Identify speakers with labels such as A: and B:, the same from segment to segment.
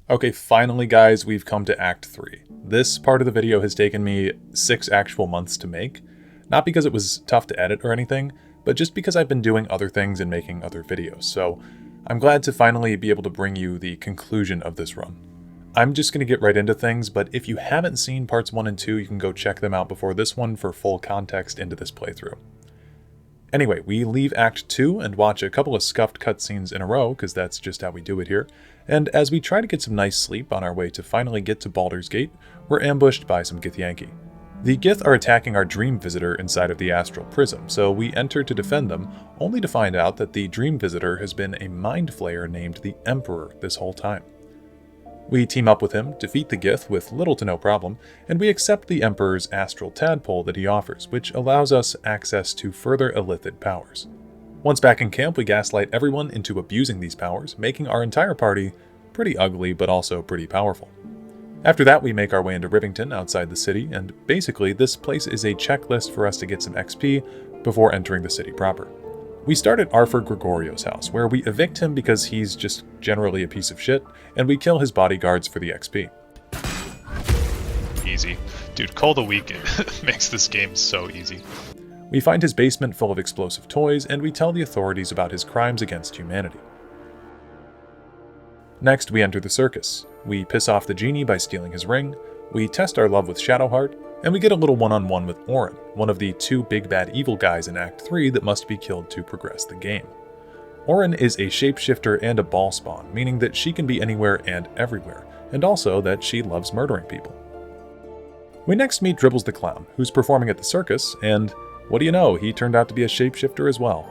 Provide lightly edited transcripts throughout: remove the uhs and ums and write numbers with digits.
A: Okay, finally guys, we've come to Act 3. This part of the video has taken me 6 actual months to make. Not because it was tough to edit or anything, but just because I've been doing other things and making other videos, so I'm glad to finally be able to bring you the conclusion of this run. I'm just going to get right into things, but if you haven't seen parts 1 and 2, you can go check them out before this one for full context into this playthrough. Anyway, we leave Act 2 and watch a couple of scuffed cutscenes in a row, because that's just how we do it here, and as we try to get some nice sleep on our way to finally get to Baldur's Gate, we're ambushed by some Githyanki. The Gith are attacking our Dream Visitor inside of the Astral Prism, so we enter to defend them, only to find out that the Dream Visitor has been a Mind Flayer named the Emperor this whole time. We team up with him, defeat the Gith with little to no problem, and we accept the Emperor's astral tadpole that he offers, which allows us access to further illithid powers. Once back in camp, we gaslight everyone into abusing these powers, making our entire party pretty ugly but also pretty powerful. After that, we make our way into Rivington outside the city, and basically this place is a checklist for us to get some XP before entering the city proper. We start at Arthur Gregorio's house, where we evict him because he's just generally a piece of shit, and we kill his bodyguards for the XP.
B: Easy. Dude, Call the Week makes this game so easy.
A: We find his basement full of explosive toys, and we tell the authorities about his crimes against humanity. Next, we enter the circus. We piss off the genie by stealing his ring, we test our love with Shadowheart, and we get a little one-on-one with Orin, one of the 2 big bad evil guys in Act 3 that must be killed to progress the game. Orin is a shapeshifter and a ball spawn, meaning that she can be anywhere and everywhere, and also that she loves murdering people. We next meet Dribbles the Clown, who's performing at the circus, and what do you know, he turned out to be a shapeshifter as well.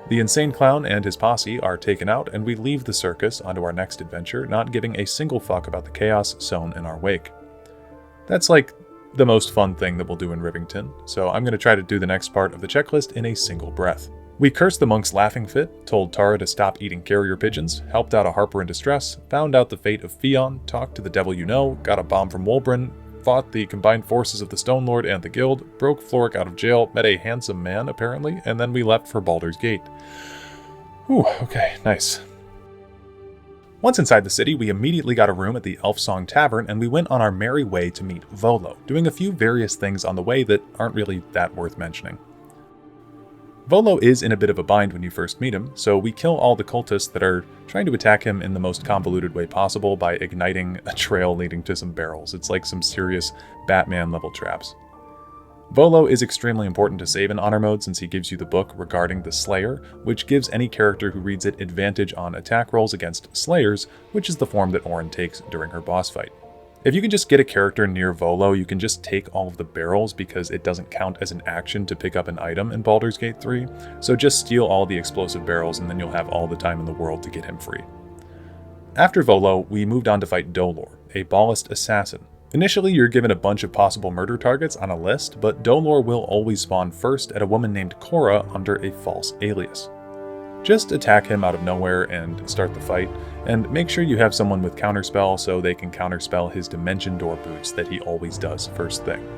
A: The insane clown and his posse are taken out, and we leave the circus onto our next adventure, not giving a single fuck about the chaos sown in our wake. That's like the most fun thing that we'll do in Rivington, so I'm going to try to do the next part of the checklist in a single breath. We cursed the monk's laughing fit, told Tara to stop eating carrier pigeons, helped out a harper in distress, found out the fate of Fionn, talked to the devil you know, got a bomb from Wolbrin, fought the combined forces of the Stone Lord and the Guild, broke Floric out of jail, met a handsome man apparently, and then we left for Baldur's Gate. Whew, okay, nice. Once inside the city, we immediately got a room at the Elf Song Tavern, and we went on our merry way to meet Volo, doing a few various things on the way that aren't really that worth mentioning. Volo is in a bit of a bind when you first meet him, so we kill all the cultists that are trying to attack him in the most convoluted way possible by igniting a trail leading to some barrels. It's like some serious Batman-level traps. Volo is extremely important to save in Honor Mode since he gives you the book regarding the Slayer, which gives any character who reads it advantage on attack rolls against Slayers, which is the form that Orin takes during her boss fight. If you can just get a character near Volo, you can just take all of the barrels because it doesn't count as an action to pick up an item in Baldur's Gate 3, so just steal all the explosive barrels and then you'll have all the time in the world to get him free. After Volo, we moved on to fight Dolor, a ballist assassin. Initially, you're given a bunch of possible murder targets on a list, but Dolor will always spawn first at a woman named Cora under a false alias. Just attack him out of nowhere and start the fight, and make sure you have someone with counterspell so they can counterspell his dimension door boots that he always does first thing.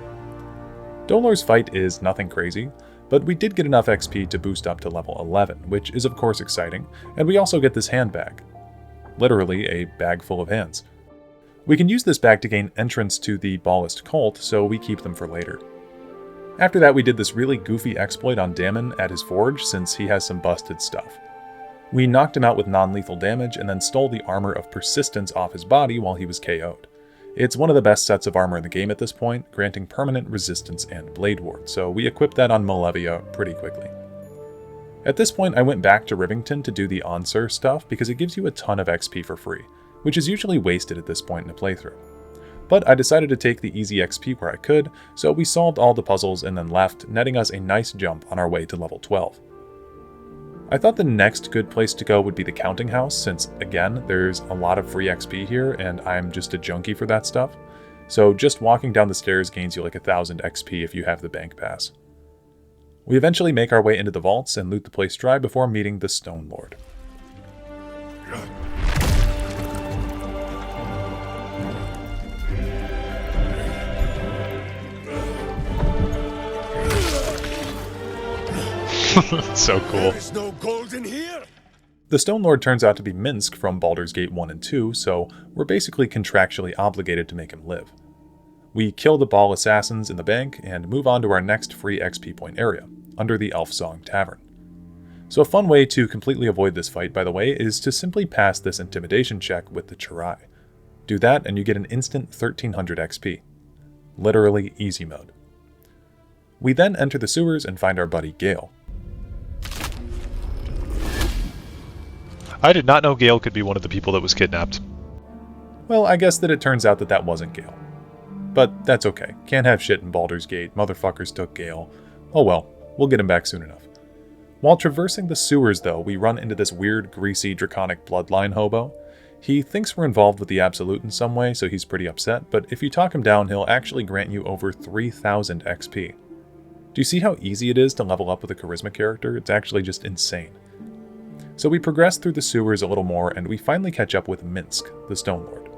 A: Dolor's fight is nothing crazy, but we did get enough XP to boost up to level 11, which is of course exciting, and we also get this handbag. Literally a bag full of hands. We can use this bag to gain entrance to the Ballist cult, so we keep them for later. After that, we did this really goofy exploit on Dammon at his forge since he has some busted stuff. We knocked him out with non-lethal damage and then stole the armor of persistence off his body while he was KO'd. It's one of the best sets of armor in the game at this point, granting permanent resistance and blade ward, so we equipped that on Malevia pretty quickly. At this point, I went back to Rivington to do the Ansur stuff because it gives you a ton of XP for free, which is usually wasted at this point in a playthrough. But I decided to take the easy XP where I could, so we solved all the puzzles and then left, netting us a nice jump on our way to level 12. I thought the next good place to go would be the Counting House, since again, there's a lot of free XP here and I'm just a junkie for that stuff. So just walking down the stairs gains you like 1000 XP if you have the bank pass. We eventually make our way into the vaults and loot the place dry before meeting the Stone Lord.
B: So cool.
C: There's no gold in here.
A: The Stone Lord turns out to be Minsk from Baldur's Gate 1 and 2, so we're basically contractually obligated to make him live. We kill the Ball assassins in the bank and move on to our next free XP point area, under the Elf Song Tavern. So a fun way to completely avoid this fight, by the way, is to simply pass this intimidation check with the Chirai. Do that and you get an instant 1300 XP. Literally easy mode. We then enter the sewers and find our buddy Gale.
B: I did not know Gale could be one of the people that was kidnapped.
A: Well, I guess that it turns out that that wasn't Gale. But that's okay. Can't have shit in Baldur's Gate. Motherfuckers took Gale. Oh well, we'll get him back soon enough. While traversing the sewers, though, we run into this weird, greasy, draconic bloodline hobo. He thinks we're involved with the Absolute in some way, so he's pretty upset, but if you talk him down, he'll actually grant you over 3000 XP. Do you see how easy it is to level up with a charisma character? It's actually just insane. So we progress through the sewers a little more, and we finally catch up with Minsk, the Stone Lord.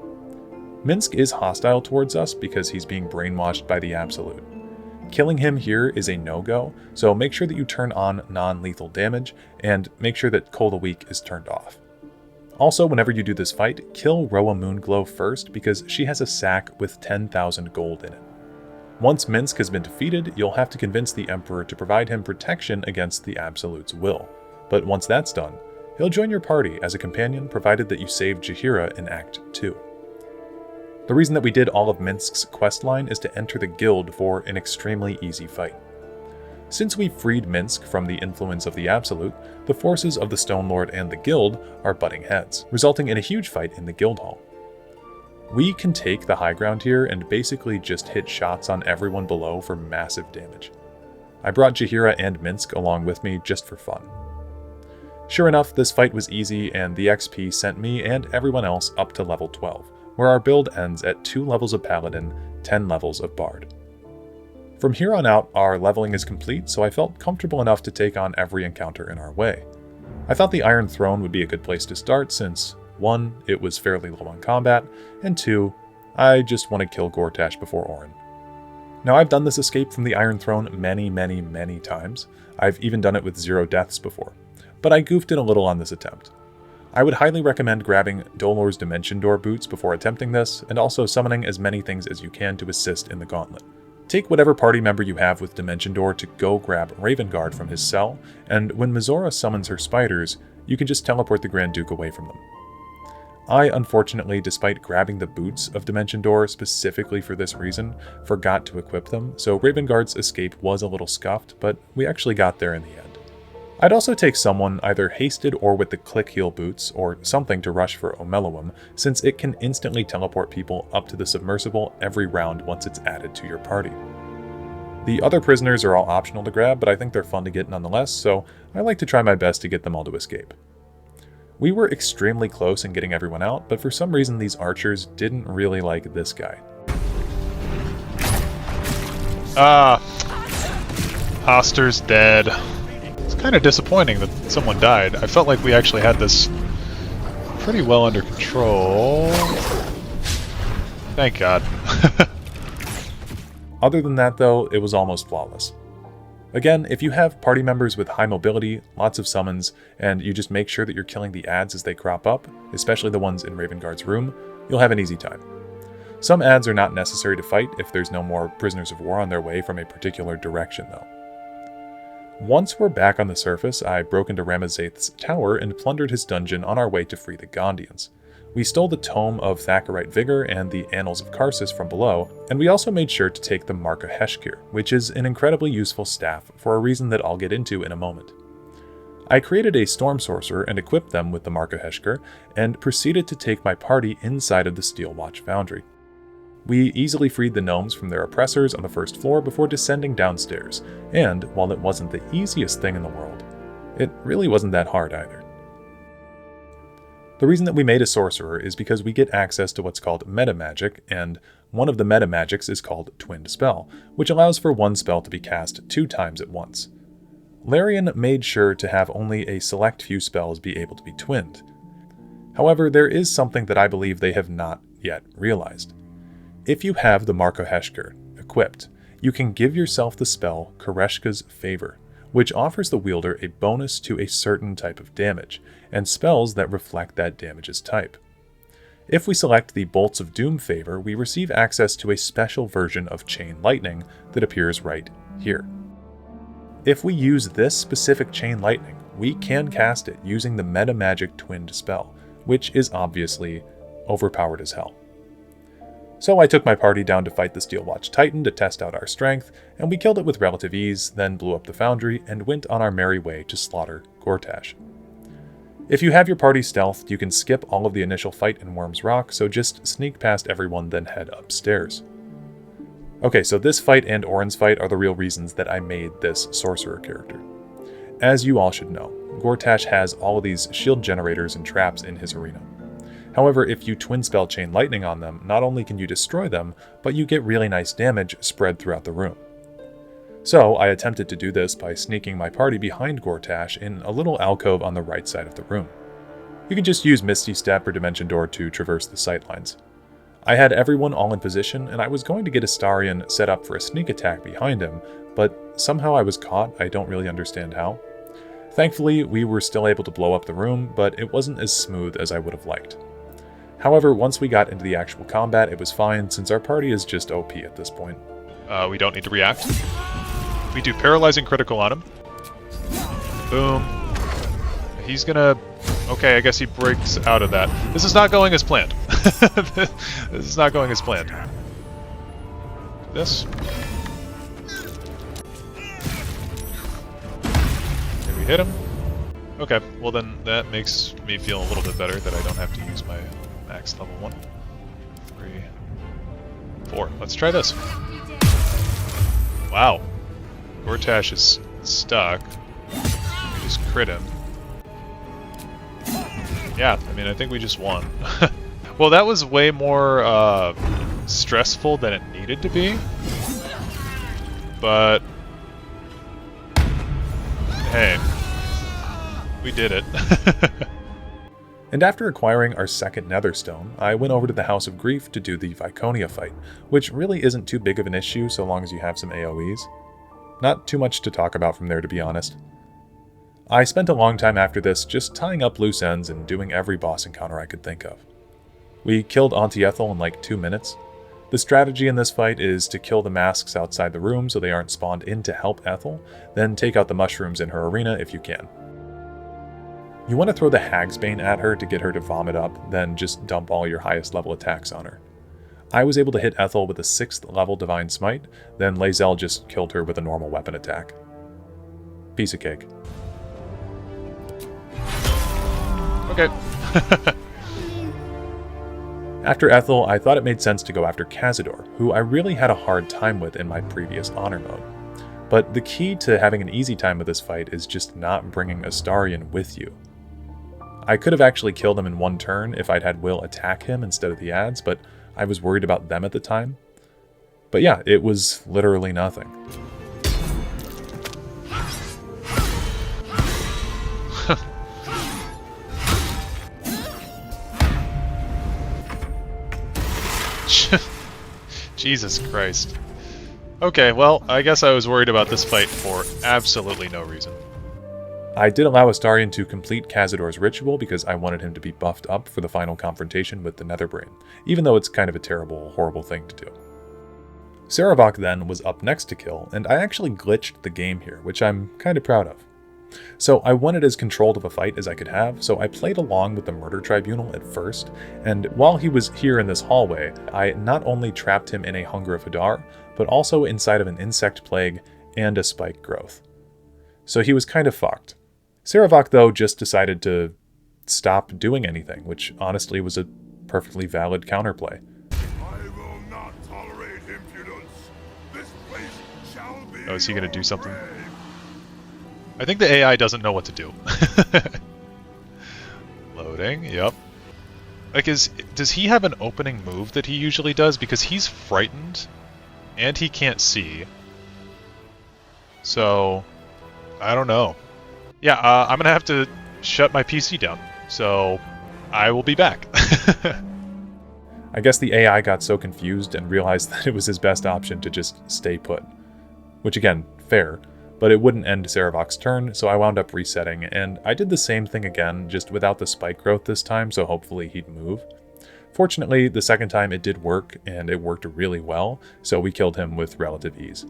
A: Minsk is hostile towards us because he's being brainwashed by the Absolute. Killing him here is a no-go, so make sure that you turn on non-lethal damage, and make sure that Cold a Week is turned off. Also, whenever you do this fight, kill Roa Moonglow first because she has a sack with 10,000 gold in it. Once Minsk has been defeated, you'll have to convince the Emperor to provide him protection against the Absolute's will. But once that's done, he'll join your party as a companion provided that you save Jaheira in Act 2. The reason that we did all of Minsk's questline is to enter the guild for an extremely easy fight. Since we freed Minsk from the influence of the Absolute, the forces of the Stone Lord and the guild are butting heads, resulting in a huge fight in the guild hall. We can take the high ground here and basically just hit shots on everyone below for massive damage. I brought Jaheira and Minsk along with me just for fun. Sure enough, this fight was easy and the XP sent me and everyone else up to level 12, where our build ends at 2 levels of Paladin, 10 levels of Bard. From here on out, our leveling is complete, so I felt comfortable enough to take on every encounter in our way. I thought the Iron Throne would be a good place to start since, 1, it was fairly low on combat, and 2, I just want to kill Gortash before Orin. Now I've done this escape from the Iron Throne many times. I've even done it with 0 deaths before, but I goofed it a little on this attempt. I would highly recommend grabbing Dolor's Dimension Door boots before attempting this, and also summoning as many things as you can to assist in the gauntlet. Take whatever party member you have with Dimension Door to go grab Ravengard from his cell, and when Mizora summons her spiders, you can just teleport the Grand Duke away from them. I, unfortunately, despite grabbing the boots of Dimension Door specifically for this reason, forgot to equip them, so Ravengard's escape was a little scuffed, but we actually got there in the end. I'd also take someone either hasted or with the click heal boots, or something to rush for Omeluum, since it can instantly teleport people up to the submersible every round once it's added to your party. The other prisoners are all optional to grab, but I think they're fun to get nonetheless, so I like to try my best to get them all to escape. We were extremely close in getting everyone out, but for some reason these archers didn't really like this guy.
B: Oster's dead. It's kind of disappointing that someone died. I felt like we actually had this pretty well under control. Thank God.
A: Other than that though, it was almost flawless. Again, if you have party members with high mobility, lots of summons, and you just make sure that you're killing the adds as they crop up, especially the ones in Ravengard's room, you'll have an easy time. Some adds are not necessary to fight if there's no more prisoners of war on their way from a particular direction though. Once we're back on the surface, I broke into Ramazaith's tower and plundered his dungeon on our way to free the Gondians. We stole the Tome of Thakurite Vigor and the Annals of Karsus from below, and we also made sure to take the Mark of Heshkir, which is an incredibly useful staff for a reason that I'll get into in a moment. I created a Storm Sorcerer and equipped them with the Mark of Heshkir, and proceeded to take my party inside of the Steel Watch Foundry. We easily freed the gnomes from their oppressors on the first floor before descending downstairs, and while it wasn't the easiest thing in the world, it really wasn't that hard either. The reason that we made a sorcerer is because we get access to what's called meta magic, and one of the meta magics is called Twinned Spell, which allows for one spell to be cast 2 times at once. Larian made sure to have only a select few spells be able to be twinned. However, there is something that I believe they have not yet realized. If you have the Mark of Heshkir equipped, you can give yourself the spell Koreshka's Favor, which offers the wielder a bonus to a certain type of damage, and spells that reflect that damage's type. If we select the Bolts of Doom favor, we receive access to a special version of Chain Lightning that appears right here. If we use this specific Chain Lightning, we can cast it using the Meta Magic Twinned spell, which is obviously overpowered as hell. So I took my party down to fight the Steelwatch Titan to test out our strength, and we killed it with relative ease, then blew up the foundry and went on our merry way to slaughter Gortash. If you have your party stealthed, you can skip all of the initial fight in Worm's Rock, so just sneak past everyone then head upstairs. Okay, so this fight and Orin's fight are the real reasons that I made this sorcerer character. As you all should know, Gortash has all of these shield generators and traps in his arena. However, if you twin spell Chain Lightning on them, not only can you destroy them, but you get really nice damage spread throughout the room. So I attempted to do this by sneaking my party behind Gortash in a little alcove on the right side of the room. You can just use Misty Step or Dimension Door to traverse the sightlines. I had everyone all in position, and I was going to get Astarion set up for a sneak attack behind him, but somehow I was caught. I don't really understand how. Thankfully, we were still able to blow up the room, but it wasn't as smooth as I would have liked. However, once we got into the actual combat, it was fine, since our party is just OP at this point.
B: We don't need to react. We do Paralyzing Critical on him. Boom. He's gonna... Okay, I guess he breaks out of that. This is not going as planned. This is not going as planned. This. Here we hit him. Okay, well then that makes me feel a little bit better that I don't have to use my max level 1. 3, 4. Let's try this. Wow. Gortash is stuck. We just crit him. Yeah, I mean, I think we just won. Well, that was way more stressful than it needed to be. But hey, we did it.
A: And after acquiring our second Netherstone, I went over to the House of Grief to do the Viconia fight, which really isn't too big of an issue so long as you have some AoEs. Not too much to talk about from there, to be honest. I spent a long time after this just tying up loose ends and doing every boss encounter I could think of. We killed Auntie Ethel in like 2 minutes. The strategy in this fight is to kill the masks outside the room so they aren't spawned in to help Ethel, then take out the mushrooms in her arena if you can. You want to throw the Hagsbane at her to get her to vomit up, then just dump all your highest level attacks on her. I was able to hit Ethel with a 6th level Divine Smite, then Lae'zel just killed her with a normal weapon attack. Piece of cake.
B: Okay.
A: After Ethel, I thought it made sense to go after Cazador, who I really had a hard time with in my previous Honor mode. But the key to having an easy time with this fight is just not bringing Astarion with you. I could have actually killed him in one turn if I'd had Will attack him instead of the ads, but I was worried about them at the time. But yeah, it was literally nothing.
B: Jesus Christ. Okay, well, I guess I was worried about this fight for absolutely no reason.
A: I did allow Astarion to complete Cazador's ritual because I wanted him to be buffed up for the final confrontation with the Netherbrain, even though it's kind of a terrible, horrible thing to do. Sarevok then was up next to kill, and I actually glitched the game here, which I'm kind of proud of. So I wanted as controlled of a fight as I could have, so I played along with the Murder Tribunal at first, and while he was here in this hallway, I not only trapped him in a Hunger of Hadar, but also inside of an insect plague and a spike growth. So he was kind of fucked. Sarevok, though, just decided to stop doing anything, which honestly was a perfectly valid counterplay.
C: I will not tolerate impudence. This place shall be.
B: Oh, is he gonna do something? I think the AI doesn't know what to do. Loading, yep. Like, does he have an opening move that he usually does? Because he's frightened, and he can't see. So, I don't know. Yeah, I'm gonna have to shut my PC down. So, I will be back.
A: I guess the AI got so confused and realized that it was his best option to just stay put. Which again, fair. but it wouldn't end Sarevok's turn, so I wound up resetting, and I did the same thing again, just without the spike growth this time, so hopefully he'd move. Fortunately, the second time it did work, and it worked really well, so we killed him with relative ease.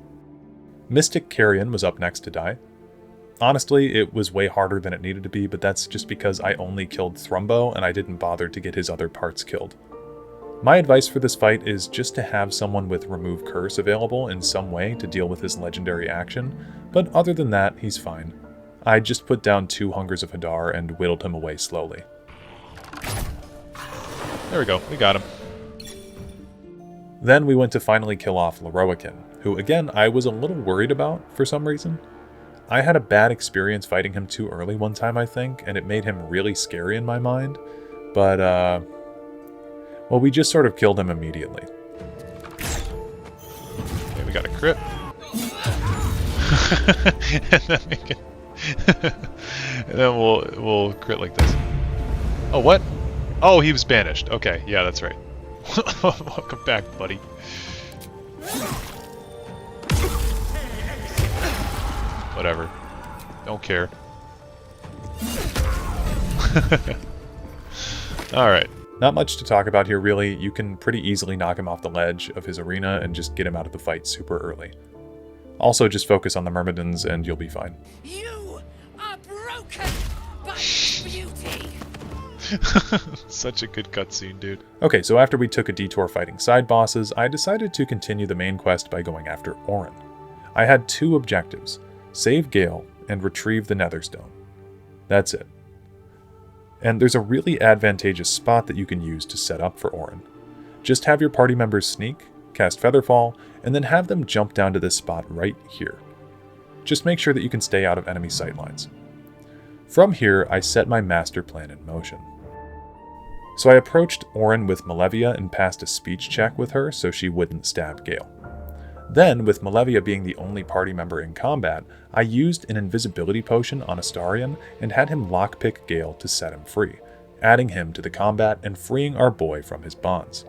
A: Mystic Carrion was up next to die. Honestly, it was way harder than it needed to be, but that's just because I only killed Thrumbo, and I didn't bother to get his other parts killed. My advice for this fight is just to have someone with Remove Curse available in some way to deal with his legendary action, but other than that, he's fine. I just put down 2 Hungers of Hadar and whittled him away slowly.
B: There we go, we got him.
A: Then we went to finally kill off Lorroakin, who again I was a little worried about for some reason. I had a bad experience fighting him too early one time, I think, and it made him really scary in my mind, but well, we just sort of killed him immediately.
B: Okay, we got a crit. And then we'll crit like this. Oh, what? Oh, he was banished. Okay, yeah, that's right. Welcome back, buddy. Whatever. Don't care. Alright.
A: Not much to talk about here, really. You can pretty easily knock him off the ledge of his arena and just get him out of the fight super early. Also, just focus on the Myrmidons and you'll be fine.
D: You are broken by beauty.
B: Such a good cutscene, dude.
A: Okay, so after we took a detour fighting side bosses, I decided to continue the main quest by going after Orin. I had 2 objectives: save Gale and retrieve the Netherstone. That's it. And there's a really advantageous spot that you can use to set up for Orin. Just have your party members sneak, cast Featherfall, and then have them jump down to this spot right here. Just make sure that you can stay out of enemy sightlines. From here, I set my master plan in motion. So I approached Orin with Malevia and passed a speech check with her so she wouldn't stab Gale. Then, with Malevia being the only party member in combat, I used an invisibility potion on Astarion and had him lockpick Gale to set him free, adding him to the combat and freeing our boy from his bonds.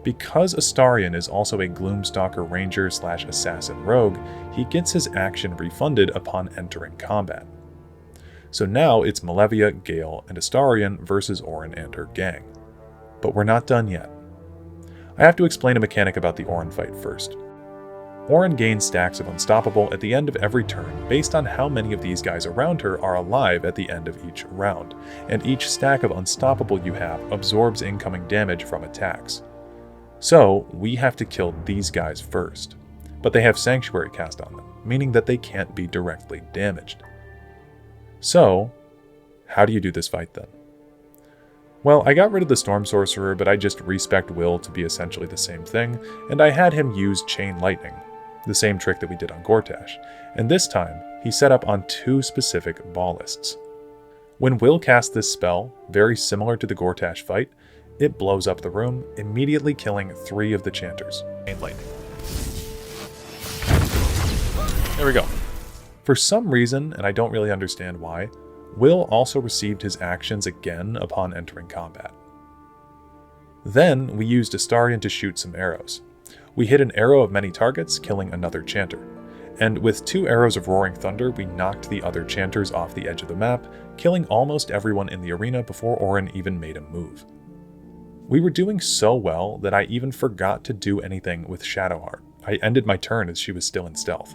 A: Because Astarion is also a Gloomstalker Ranger / Assassin Rogue, he gets his action refunded upon entering combat. So now it's Malevia, Gale, and Astarion versus Orin and her gang. But we're not done yet. I have to explain a mechanic about the Orin fight first. Orin gains stacks of Unstoppable at the end of every turn based on how many of these guys around her are alive at the end of each round, and each stack of Unstoppable you have absorbs incoming damage from attacks. So, we have to kill these guys first, but they have Sanctuary cast on them, meaning that they can't be directly damaged. So, how do you do this fight then? Well, I got rid of the Storm Sorcerer, but I just respect Will to be essentially the same thing, and I had him use Chain Lightning, the same trick that we did on Gortash, and this time, he set up on 2 specific ballists. When Will cast this spell, very similar to the Gortash fight, it blows up the room, immediately killing 3 of the Chanters.
B: Chain Lightning. There we go.
A: For some reason, and I don't really understand why, Will also received his actions again upon entering combat. Then, we used Astarion to shoot some arrows. We hit an arrow of many targets, killing another Chanter. And with 2 arrows of Roaring Thunder, we knocked the other Chanters off the edge of the map, killing almost everyone in the arena before Orin even made a move. We were doing so well that I even forgot to do anything with Shadowheart. I ended my turn as she was still in stealth.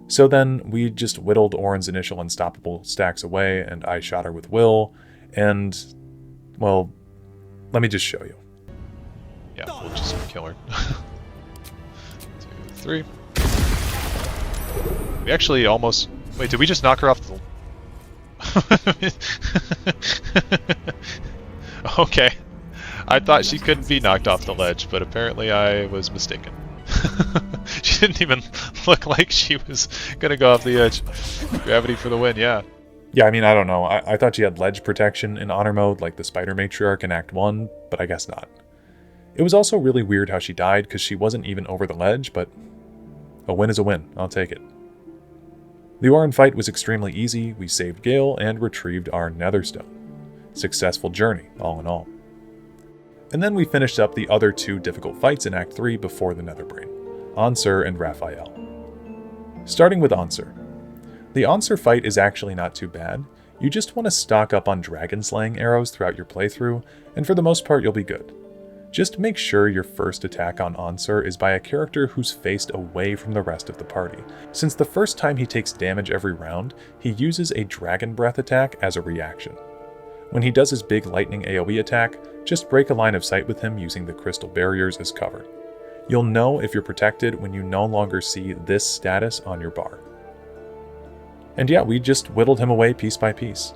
A: So then, we just whittled Orin's initial Unstoppable stacks away, and I shot her with Will, and, well, let me just show you.
B: Yeah, we'll just kill her. 2, 3. We actually almost... Wait, did we just knock her off the... Okay. I thought she couldn't be knocked off the ledge, but apparently I was mistaken. She didn't even look like she was gonna go off the edge. Gravity for the win, yeah.
A: Yeah, I mean, I don't know. I thought she had ledge protection in honor mode like the Spider Matriarch in Act 1, but I guess not. It was also really weird how she died because she wasn't even over the ledge, but a win is a win. I'll take it. The Orin fight was extremely easy. We saved Gale and retrieved our Netherstone. Successful journey, all in all. And then we finished up the other 2 difficult fights in Act 3 before the Netherbrain, Ansur and Raphael. Starting with Ansur. The Ansur fight is actually not too bad. You just want to stock up on dragon slaying arrows throughout your playthrough, and for the most part you'll be good. Just make sure your first attack on Ansur is by a character who's faced away from the rest of the party, since the first time he takes damage every round, he uses a Dragon Breath attack as a reaction. When he does his big lightning AoE attack, just break a line of sight with him using the crystal barriers as cover. You'll know if you're protected when you no longer see this status on your bar. And yeah, we just whittled him away piece by piece.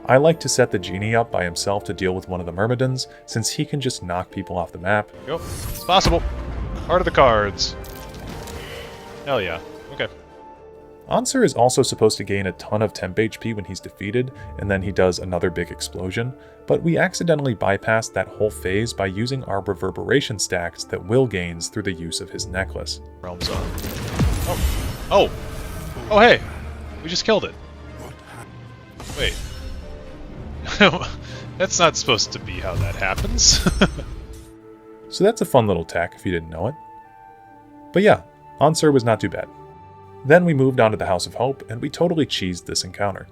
A: I like to set the genie up by himself to deal with one of the Myrmidons, since he can just knock people off the map.
B: Yo, it's possible. Heart of the cards. Hell yeah. Okay.
A: Ansur is also supposed to gain a ton of temp HP when he's defeated, and then he does another big explosion, but we accidentally bypassed that whole phase by using our reverberation stacks that Will gains through the use of his necklace.
B: Realms on. Oh, hey! We just killed it. Wait. That's not supposed to be how that happens.
A: So that's a fun little tech if you didn't know it. But yeah, Ansur was not too bad. Then we moved on to the House of Hope, and we totally cheesed this encounter.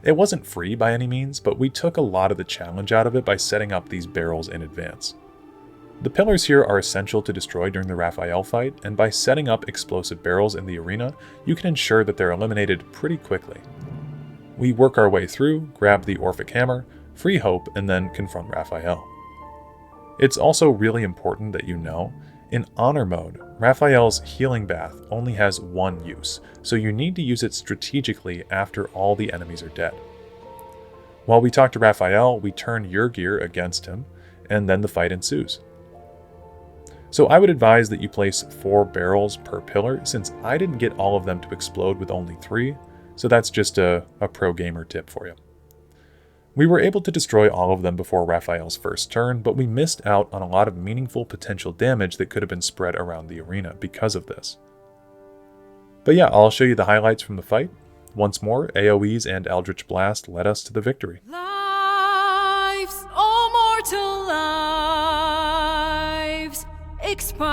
A: It wasn't free by any means, but we took a lot of the challenge out of it by setting up these barrels in advance. The pillars here are essential to destroy during the Raphael fight, and by setting up explosive barrels in the arena, you can ensure that they're eliminated pretty quickly. We work our way through, grab the Orphic Hammer, free Hope, and then confront Raphael. It's also really important that you know, in Honor mode, Raphael's Healing Bath only has one use, so you need to use it strategically after all the enemies are dead. While we talk to Raphael, we turn your gear against him, and then the fight ensues. So I would advise that you place 4 barrels per pillar, since I didn't get all of them to explode with only 3, so that's just a pro gamer tip for you. We were able to destroy all of them before Raphael's first turn, but we missed out on a lot of meaningful potential damage that could have been spread around the arena because of this. But yeah, I'll show you the highlights from the fight. Once more, AoEs and Eldritch Blast led us to the victory.
D: Lives, all mortal lives, expire.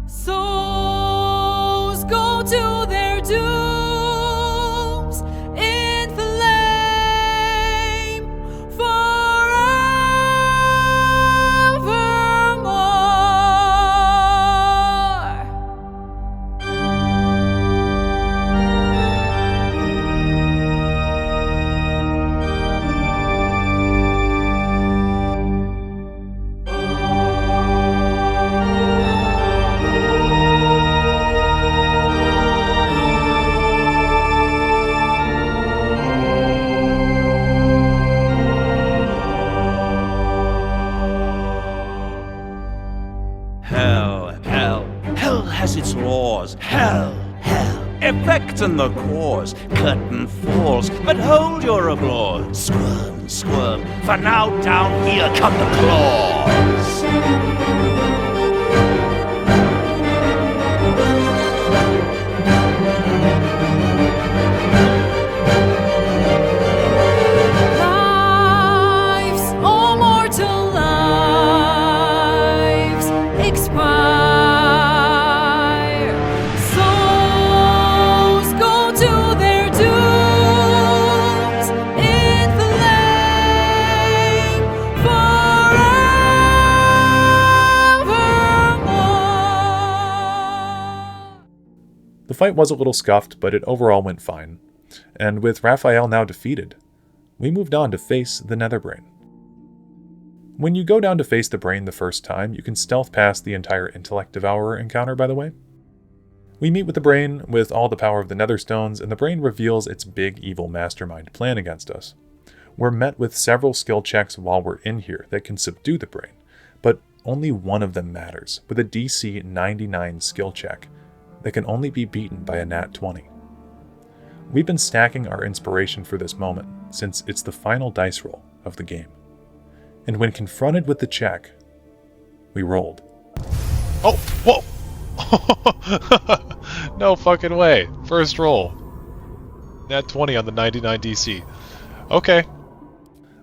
D: Souls go to their dooms in flame forevermore.
E: Hell has its laws. Hell. Effect and the cause. Curtain falls, but hold your applause. Squirm, for now down here come the claws.
D: Lives, all mortal lives, expire. Souls go to their dooms in flame forevermore.
A: The fight was a little scuffed, but it overall went fine. And with Raphael now defeated, we moved on to face the Netherbrain. When you go down to face the brain the first time, you can stealth past the entire Intellect Devourer encounter, by the way. We meet with the brain with all the power of the Netherstones, and the brain reveals its big evil mastermind plan against us. We're met with several skill checks while we're in here that can subdue the brain, but only one of them matters, with a DC 99 skill check that can only be beaten by a nat 20. We've been stacking our inspiration for this moment, since it's the final dice roll of the game. And when confronted with the check, we rolled.
B: Oh, whoa! No fucking way. First roll. Nat 20 on the 99 DC. Okay.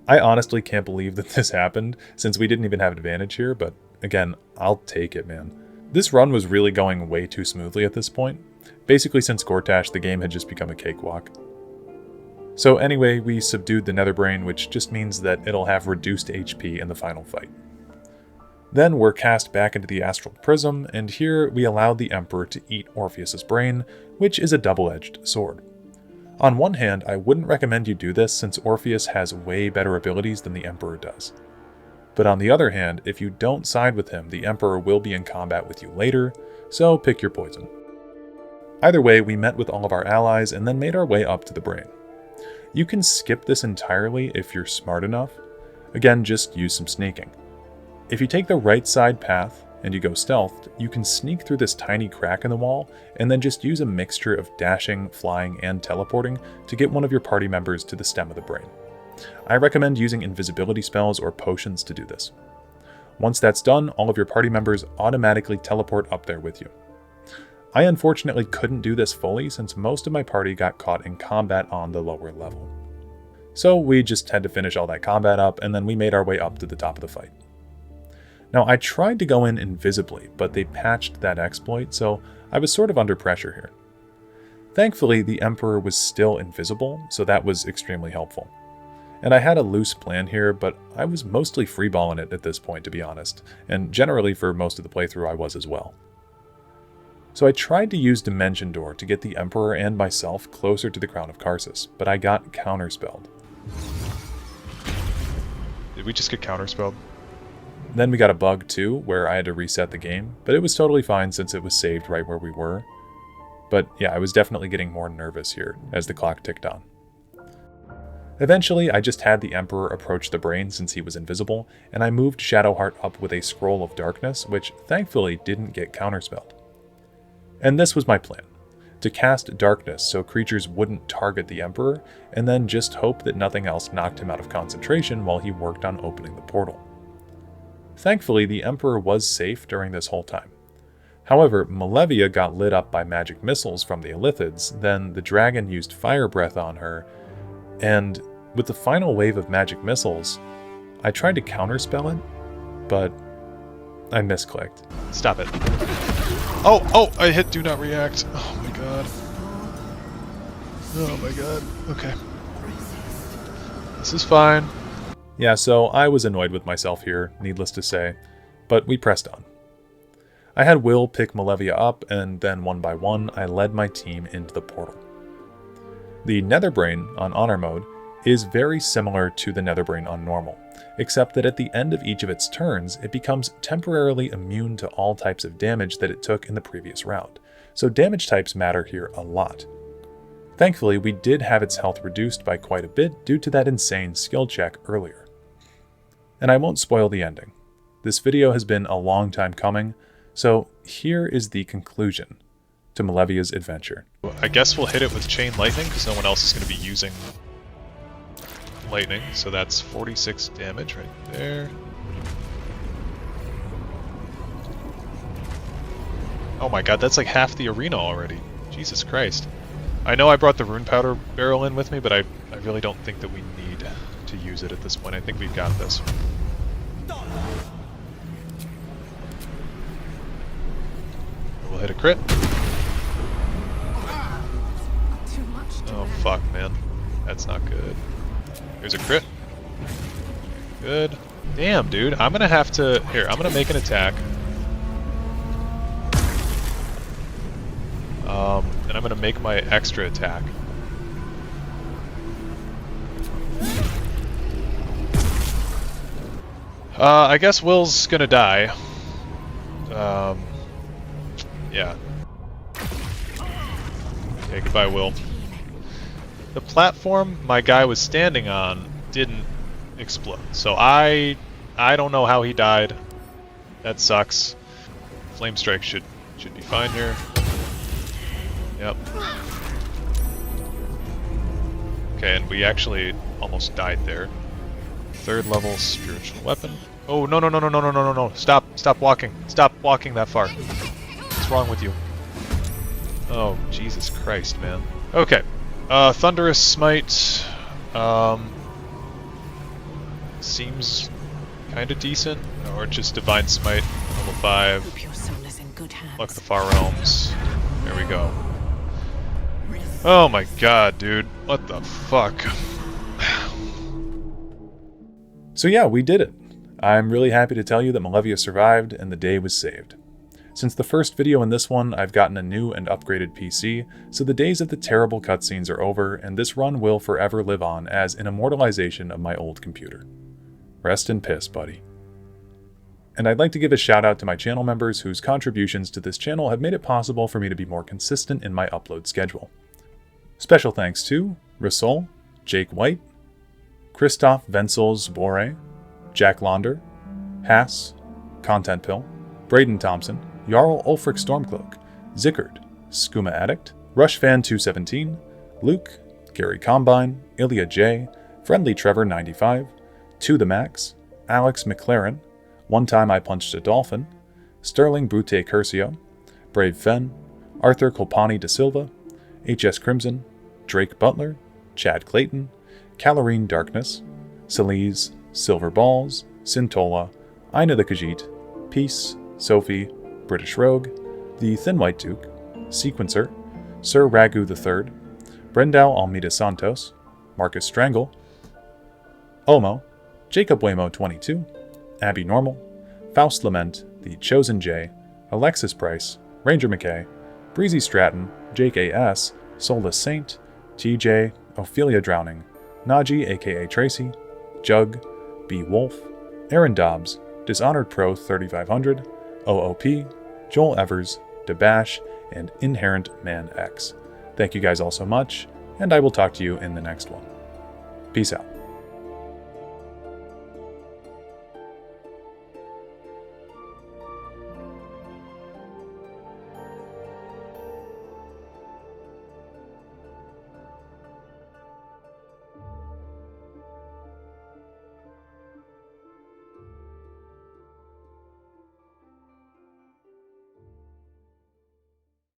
A: I honestly can't believe that this happened, since we didn't even have advantage here, but again, I'll take it, man. This run was really going way too smoothly at this point. Basically, since Gortash, the game had just become a cakewalk. So anyway, we subdued the Netherbrain, which just means that it'll have reduced HP in the final fight. Then we're cast back into the Astral Prism, and here we allowed the Emperor to eat Orpheus's brain, which is a double-edged sword. On one hand, I wouldn't recommend you do this since Orpheus has way better abilities than the Emperor does. But on the other hand, if you don't side with him, the Emperor will be in combat with you later, so pick your poison. Either way, we met with all of our allies and then made our way up to the brain. You can skip this entirely if you're smart enough. Again, just use some sneaking. If you take the right side path and you go stealthed, you can sneak through this tiny crack in the wall and then just use a mixture of dashing, flying, and teleporting to get one of your party members to the stem of the brain. I recommend using invisibility spells or potions to do this. Once that's done, all of your party members automatically teleport up there with you. I unfortunately couldn't do this fully since most of my party got caught in combat on the lower level. So we just had to finish all that combat up and then we made our way up to the top of the fight. Now I tried to go in invisibly, but they patched that exploit, so I was sort of under pressure here. Thankfully, the Emperor was still invisible, so that was extremely helpful. And I had a loose plan here, but I was mostly freeballing it at this point, to be honest, and generally for most of the playthrough I was as well. So I tried to use Dimension Door to get the Emperor and myself closer to the Crown of Karsus, but I got counterspelled.
B: Did we just get counterspelled?
A: Then we got a bug too, where I had to reset the game, but it was totally fine since it was saved right where we were. But yeah, I was definitely getting more nervous here as the clock ticked on. Eventually, I just had the Emperor approach the brain since he was invisible, and I moved Shadowheart up with a Scroll of Darkness, which thankfully didn't get counterspelled. And this was my plan, to cast Darkness so creatures wouldn't target the Emperor, and then just hope that nothing else knocked him out of concentration while he worked on opening the portal. Thankfully, the Emperor was safe during this whole time. However, Malevia got lit up by magic missiles from the Illithids, then the dragon used fire breath on her, and with the final wave of magic missiles, I tried to counterspell it, but I misclicked.
B: Stop it. Oh, I hit do not react. Oh my god. Oh my god. Okay. This is fine.
A: Yeah, so I was annoyed with myself here, needless to say, but we pressed on. I had Will pick Malevia up, and then one by one, I led my team into the portal. The Netherbrain on Honor Mode is very similar to the Netherbrain on Normal, except that at the end of each of its turns, it becomes temporarily immune to all types of damage that it took in the previous round, so damage types matter here a lot. Thankfully, we did have its health reduced by quite a bit due to that insane skill check earlier. And I won't spoil the ending. This video has been a long time coming, so here is the conclusion to Malevia's adventure.
B: I guess we'll hit it with Chain Lightning because no one else is going to be using lightning, so that's 46 damage right there. Oh my god, that's like half the arena already. Jesus Christ. I know I brought the Rune Powder barrel in with me, but I really don't think that we need to use it at this point. I think we've got this. We'll hit a crit. Oh fuck, man. That's not good. Here's a crit. Good. Damn, dude. I'm gonna have to... Here, I'm gonna make an attack. And I'm gonna make my extra attack. I guess Will's gonna die. Yeah. Okay, goodbye, Will. The platform my guy was standing on didn't explode, so I don't know how he died. That sucks. Flame Strike should be fine here. Yep. Okay, and we actually almost died there. 3rd level spiritual weapon. Oh no! Stop walking! Stop walking that far. What's wrong with you? Oh Jesus Christ, man. Okay. Thunderous Smite seems kind of decent, or just Divine Smite, level 5.
F: good hands.
B: Look at the Far Realms. There we go. Oh my god, dude. What the fuck?
A: So yeah, we did it. I'm really happy to tell you that Malevia survived and the day was saved. Since the first video in this one, I've gotten a new and upgraded PC, so the days of the terrible cutscenes are over, and this run will forever live on as an immortalization of my old computer. Rest in piss, buddy. And I'd like to give a shout out to my channel members whose contributions to this channel have made it possible for me to be more consistent in my upload schedule. Special thanks to Raphael, Jake White, Christoph Venzels Bore, Jack Launder, Hass, Content Pill, Braden Thompson, Jarl Ulfric Stormcloak, Zickard, Skooma Addict, Rushfan217, Luke, Gary Combine, Ilya J, Friendly Trevor 95, To the Max, Alex McLaren, One Time I Punched a Dolphin, Sterling Brute Curcio, Brave Fen, Arthur Colpani da Silva, HS Crimson, Drake Butler, Chad Clayton, Calorine Darkness, Celise, Silver Balls, Sintola, Ina the Khajiit, Peace, Sophie, British Rogue, The Thin White Duke, Sequencer, Sir Ragu III, Brendao Almeida Santos, Marcus Strangle, Omo, Jacob Waymo 22, Abby Normal, Faust Lament, The Chosen J, Alexis Price, Ranger McKay, Breezy Stratton, Jake A.S., Soulless Saint, TJ, Ophelia Drowning, Naji aka Tracy, Jug, B. Wolf, Aaron Dobbs, Dishonored Pro 3500, OOP, Joel Evers, Debash, and Inherent Man X. Thank you guys all so much, and I will talk to you in the next one. Peace out.